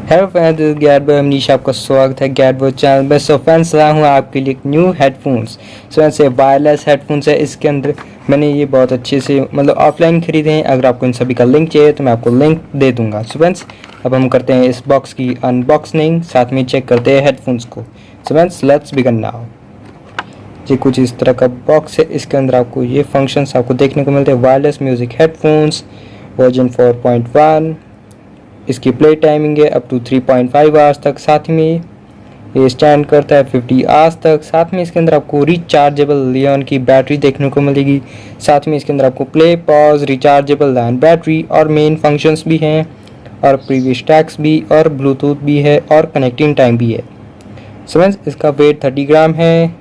Hello friends, गैट boy Manish आपका स्वागत है गैट बॉय चैनल में। सो फ्रेंड्स, लाया हूँ आपके लिए एक न्यू हेडफोन्स। सो फ्रेंड्स, ये वायरलेस हेडफोन्स है। इसके अंदर मैंने ये बहुत अच्छे से मतलब ऑफलाइन खरीदे हैं। अगर आपको इन सभी का लिंक चाहिए तो मैं आपको लिंक दे दूंगा। सो फ्रेंड्स, अब हम करते हैं इस बॉक्स की अनबॉक्सिंग, साथ में चेक करते हैं हेडफोन्स को। So friends, let's begin now. ये कुछ इस तरह का बॉक्स है। इसके अंदर आपको ये फंक्शंस आपको देखने को मिलते हैं। Wireless music headphones version 4.1। इसकी प्ले टाइमिंग है अप टू 3.5 आवर्स तक। साथ में ये स्टैंड करता है 50 आवर्स तक। साथ में इसके अंदर आपको रिचार्जेबल लियन की बैटरी देखने को मिलेगी। साथ में इसके अंदर आपको play pause, rechargeable land battery और मेन फंक्शंस भी हैं, और प्रीवियस टैक्स भी, और ब्लूटूथ भी है, और कनेक्टिंग टाइम भी है। सो फ्रेंड्स, इसका वेट 30 ग्राम है।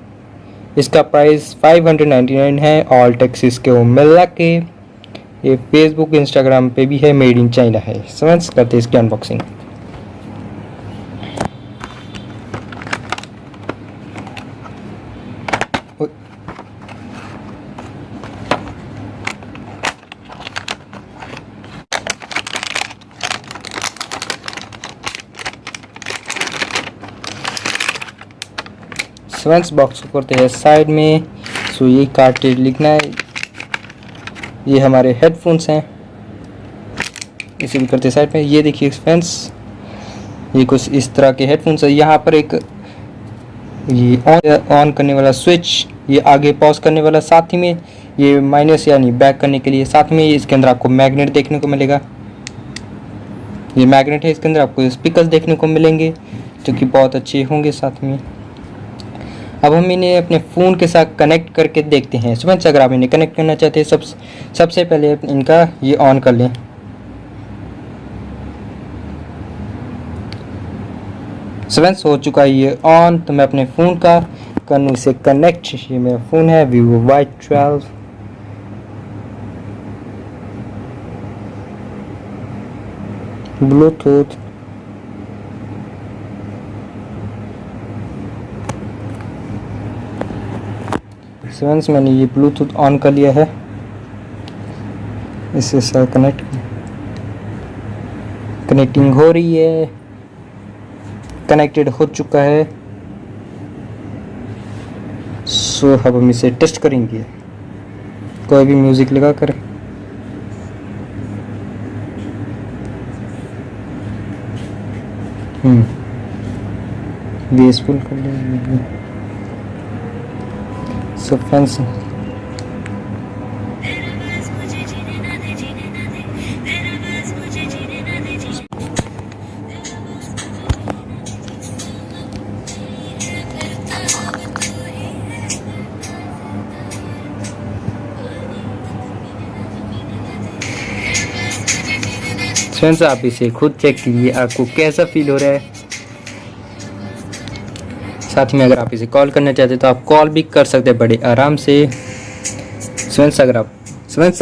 इसका प्राइस 599 है। ऑल टैक्सेस के वो मिला के ये फेसबुक इंस्टाग्राम पे भी है, मेड इन चाइना है। समझ करते हैं इसकी अनबॉक्सिंग। फ्रेंड्स, बॉक्स को करते हैं साइड में। सो ये कार्ट्रिज लिखना है। ये हमारे हेडफोन्स हैं, इसे भी करते साइड में। ये देखिए फ्रेंड्स, ये कुछ इस तरह के हेडफोन्स है। यहाँ पर एक ये ऑन करने वाला स्विच, ये आगे पॉज करने वाला, साथ ही में ये माइनस यानी बैक करने के लिए। साथ में इसके अंदर आपको मैग्नेट देखने को मिलेगा। ये मैग्नेट है। इसके अंदर आपको स्पीकर्स देखने को मिलेंगे जो कि बहुत अच्छे होंगे। साथ में अब हम इन्हें अपने फ़ोन के साथ कनेक्ट करके देखते हैं। फ्रेंड्स, अगर आप इन्हें कनेक्ट करना चाहते हैं, सबसे पहले इनका ये ऑन कर लें। फ्रेंड्स, हो चुका है ये ऑन। तो मैं अपने फ़ोन का करूँ इसे कनेक्ट। ये मेरा फ़ोन है Vivo Y12। ब्लूटूथ, फ्रेंड्स, मैंने ये ब्लूटूथ ऑन कर लिया है। इससे साथ कनेक्टिंग हो रही है। कनेक्टेड हो चुका है। सो अब हम इसे टेस्ट करेंगे, कोई भी म्यूजिक लगा कर। बेस फुल कर लेंगे। सो फ्रेंड्स, फ्रेंड्स, आप इसे खुद चेक कीजिए आपको कैसा फील हो रहा है। साथ में अगर आप इसे कॉल करना चाहते हैं तो आप कॉल भी कर सकते हैं बड़े आराम से। फ्रेंड्स,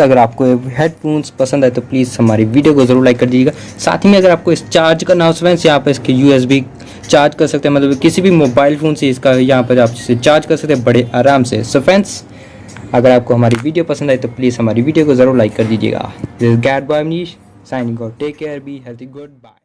अगर आपको हेडफोन्स पसंद आए तो प्लीज़ हमारी वीडियो को ज़रूर लाइक कर दीजिएगा। साथ ही में अगर आपको इस चार्ज करना हो फ्रेंड्स, यहाँ पर इसके USB चार्ज कर सकते हैं, मतलब किसी भी मोबाइल फ़ोन से इसका यहाँ पर आप इसे चार्ज कर सकते हैं बड़े आराम से। सो फ्रेंड्स, अगर आपको हमारी वीडियो पसंद आए तो प्लीज़ हमारी वीडियो को ज़रूर लाइक कर दीजिएगा। दिस इज गैट boy Manish signing off. Take care, be healthy, good bye.